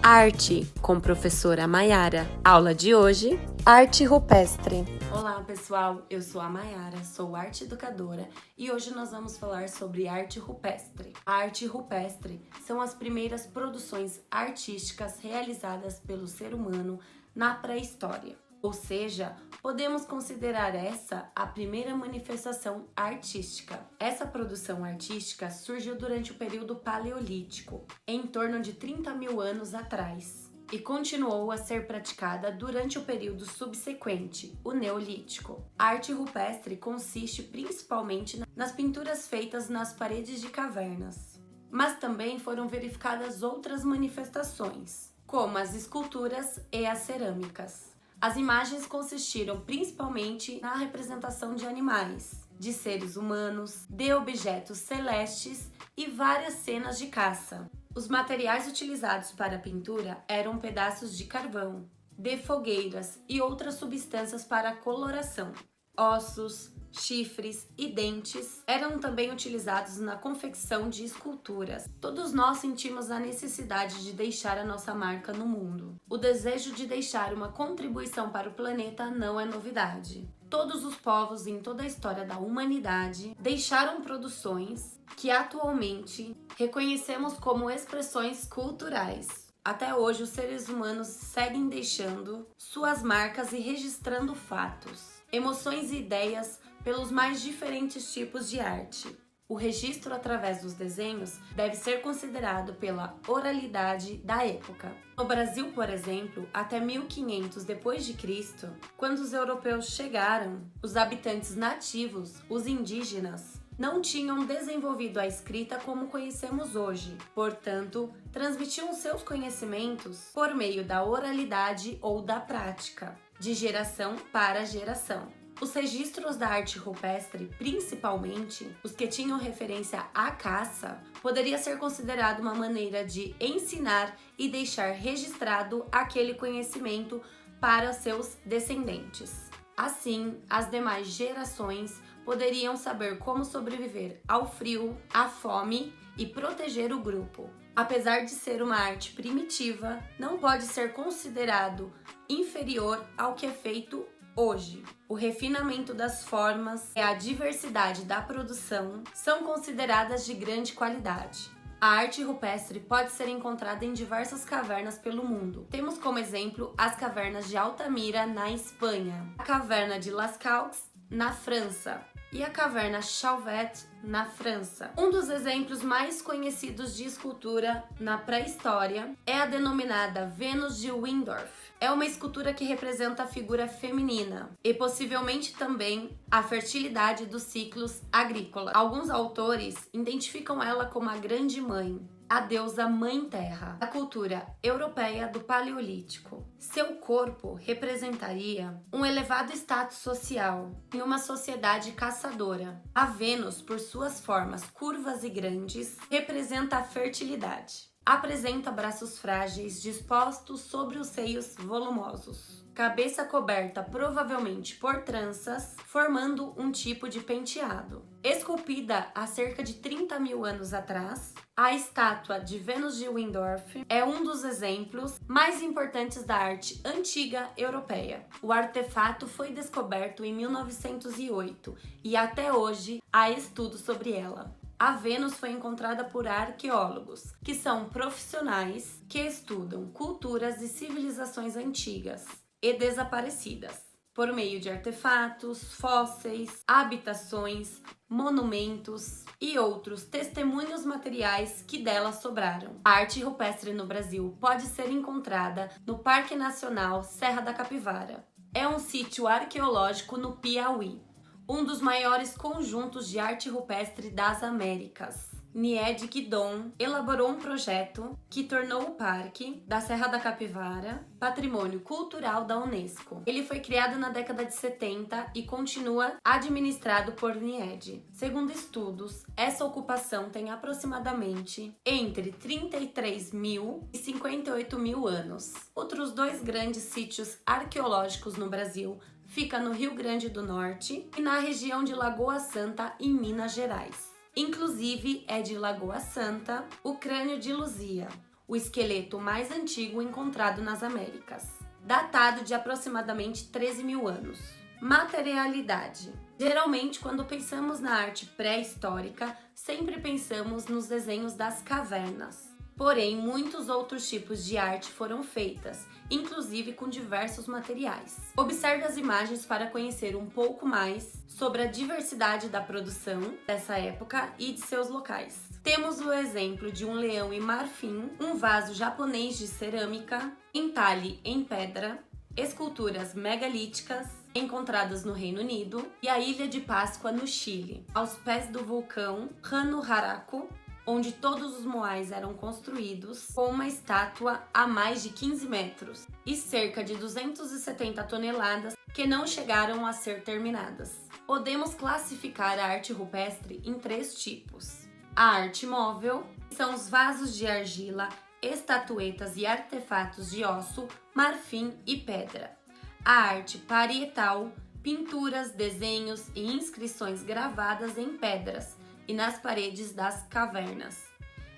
Arte, com professora Maiara. Aula de hoje, arte rupestre. Olá pessoal, eu sou a Maiara, sou arte educadora e hoje nós vamos falar sobre arte rupestre. A arte rupestre são as primeiras produções artísticas realizadas pelo ser humano na pré-história. Ou seja, podemos considerar essa a primeira manifestação artística. Essa produção artística surgiu durante o período paleolítico, em torno de 30 mil anos atrás, e continuou a ser praticada durante o período subsequente, o Neolítico. A arte rupestre consiste principalmente nas pinturas feitas nas paredes de cavernas, mas também foram verificadas outras manifestações, como as esculturas e as cerâmicas. As imagens consistiram principalmente na representação de animais, de seres humanos, de objetos celestes e várias cenas de caça. Os materiais utilizados para a pintura eram pedaços de carvão, de fogueiras e outras substâncias para a coloração. Ossos, chifres e dentes eram também utilizados na confecção de esculturas. Todos nós sentimos a necessidade de deixar a nossa marca no mundo. O desejo de deixar uma contribuição para o planeta não é novidade. Todos os povos em toda a história da humanidade deixaram produções que atualmente reconhecemos como expressões culturais. Até hoje, os seres humanos seguem deixando suas marcas e registrando fatos, emoções e ideias pelos mais diferentes tipos de arte. O registro através dos desenhos deve ser considerado pela oralidade da época. No Brasil, por exemplo, até 1500 d.C., quando os europeus chegaram, os habitantes nativos, os indígenas, não tinham desenvolvido a escrita como conhecemos hoje. Portanto, transmitiam seus conhecimentos por meio da oralidade ou da prática, de geração para geração. Os registros da arte rupestre, principalmente os que tinham referência à caça, poderia ser considerado uma maneira de ensinar e deixar registrado aquele conhecimento para seus descendentes. Assim, as demais gerações poderiam saber como sobreviver ao frio, à fome e proteger o grupo. Apesar de ser uma arte primitiva, não pode ser considerado inferior ao que é feito hoje. O refinamento das formas e a diversidade da produção são consideradas de grande qualidade. A arte rupestre pode ser encontrada em diversas cavernas pelo mundo. Temos como exemplo as cavernas de Altamira, na Espanha, a caverna de Lascaux, na França, e a caverna Chauvet, na França. Um dos exemplos mais conhecidos de escultura na pré-história é a denominada Vênus de Willendorf. É uma escultura que representa a figura feminina e possivelmente também a fertilidade dos ciclos agrícolas. Alguns autores identificam ela como a Grande Mãe, a deusa Mãe Terra, da cultura europeia do Paleolítico. Seu corpo representaria um elevado status social em uma sociedade caçadora. A Vênus, por suas formas curvas e grandes, representa a fertilidade. Apresenta braços frágeis dispostos sobre os seios volumosos. Cabeça coberta provavelmente por tranças, formando um tipo de penteado. Esculpida há cerca de 30 mil anos atrás, a estátua de Vênus de Willendorf é um dos exemplos mais importantes da arte antiga europeia. O artefato foi descoberto em 1908 e até hoje há estudos sobre ela. A Vênus foi encontrada por arqueólogos, que são profissionais que estudam culturas e civilizações antigas e desaparecidas, por meio de artefatos, fósseis, habitações, monumentos e outros testemunhos materiais que dela sobraram. A arte rupestre no Brasil pode ser encontrada no Parque Nacional Serra da Capivara. É um sítio arqueológico no Piauí, um dos maiores conjuntos de arte rupestre das Américas. Nied Guidon elaborou um projeto que tornou o Parque da Serra da Capivara Patrimônio Cultural da Unesco. Ele foi criado na década de 70 e continua administrado por Nied. Segundo estudos, essa ocupação tem aproximadamente entre 33 mil e 58 mil anos. Outros dois grandes sítios arqueológicos no Brasil fica no Rio Grande do Norte e na região de Lagoa Santa, em Minas Gerais. Inclusive, é de Lagoa Santa o crânio de Luzia, o esqueleto mais antigo encontrado nas Américas, datado de aproximadamente 13 mil anos. Materialidade. Geralmente, quando pensamos na arte pré-histórica, sempre pensamos nos desenhos das cavernas. Porém, muitos outros tipos de arte foram feitas, inclusive com diversos materiais. Observe as imagens para conhecer um pouco mais sobre a diversidade da produção dessa época e de seus locais. Temos o exemplo de um leão em marfim, um vaso japonês de cerâmica, entalhe em pedra, esculturas megalíticas encontradas no Reino Unido e a Ilha de Páscoa no Chile, aos pés do vulcão Hanu-Haraku, onde todos os moais eram construídos com uma estátua a mais de 15 metros e cerca de 270 toneladas que não chegaram a ser terminadas. Podemos classificar a arte rupestre em 3 tipos. A arte móvel, que são os vasos de argila, estatuetas e artefatos de osso, marfim e pedra. A arte parietal, pinturas, desenhos e inscrições gravadas em pedras e nas paredes das cavernas.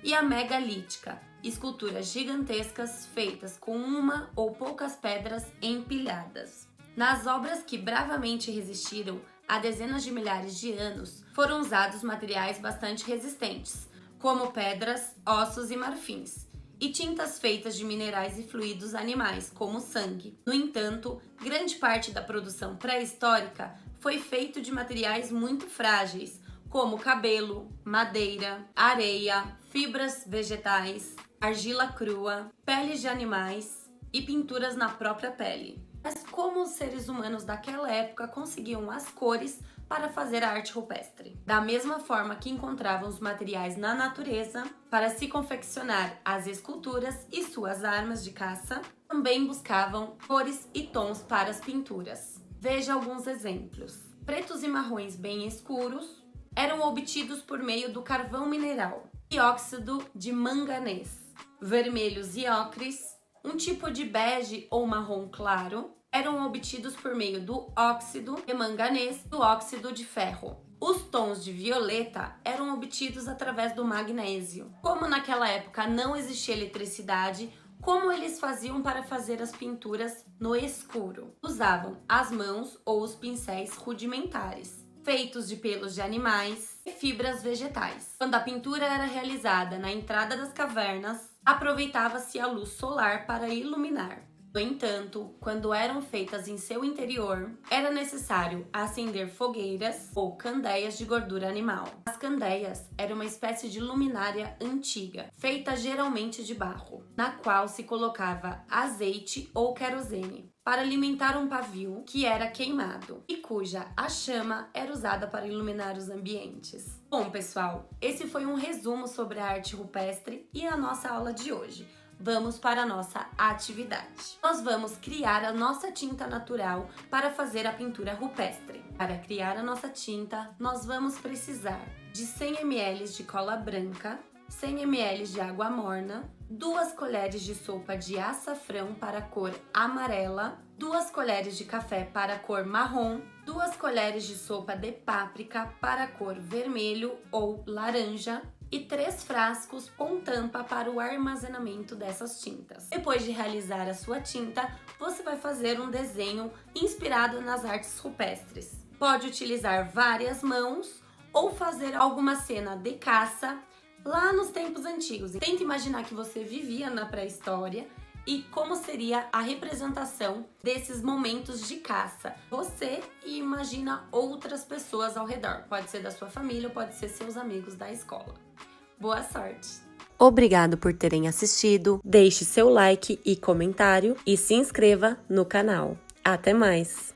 E a megalítica, esculturas gigantescas feitas com uma ou poucas pedras empilhadas. Nas obras que bravamente resistiram há dezenas de milhares de anos, foram usados materiais bastante resistentes, como pedras, ossos e marfins, e tintas feitas de minerais e fluidos animais, como sangue. No entanto, grande parte da produção pré-histórica foi feita de materiais muito frágeis, como cabelo, madeira, areia, fibras vegetais, argila crua, peles de animais e pinturas na própria pele. Mas como os seres humanos daquela época conseguiam as cores para fazer a arte rupestre? Da mesma forma que encontravam os materiais na natureza para se confeccionar as esculturas e suas armas de caça, também buscavam cores e tons para as pinturas. Veja alguns exemplos. Pretos e marrons bem escuros eram obtidos por meio do carvão mineral e óxido de manganês. Vermelhos e ocres, um tipo de bege ou marrom claro, eram obtidos por meio do óxido de manganês e do óxido de ferro. Os tons de violeta eram obtidos através do magnésio. Como naquela época não existia eletricidade, como eles faziam para fazer as pinturas no escuro? Usavam as mãos ou os pincéis rudimentares, feitos de pelos de animais e fibras vegetais. Quando a pintura era realizada na entrada das cavernas, aproveitava-se a luz solar para iluminar. No entanto, quando eram feitas em seu interior, era necessário acender fogueiras ou candeias de gordura animal. As candeias eram uma espécie de luminária antiga, feita geralmente de barro, na qual se colocava azeite ou querosene para alimentar um pavio que era queimado e cuja a chama era usada para iluminar os ambientes. Bom, pessoal, esse foi um resumo sobre a arte rupestre e a nossa aula de hoje. Vamos para a nossa atividade. Nós vamos criar a nossa tinta natural para fazer a pintura rupestre. Para criar a nossa tinta, nós vamos precisar de 100 ml de cola branca, 100 ml de água morna, 2 colheres de sopa de açafrão para a cor amarela, 2 colheres de café para a cor marrom, 2 colheres de sopa de páprica para a cor vermelho ou laranja, e 3 frascos com tampa para o armazenamento dessas tintas. Depois de realizar a sua tinta, você vai fazer um desenho inspirado nas artes rupestres. Pode utilizar várias mãos ou fazer alguma cena de caça lá nos tempos antigos. Tenta imaginar que você vivia na pré-história e como seria a representação desses momentos de caça. Você e imagina outras pessoas ao redor. Pode ser da sua família ou pode ser seus amigos da escola. Boa sorte! Obrigado por terem assistido. Deixe seu like e comentário e se inscreva no canal. Até mais!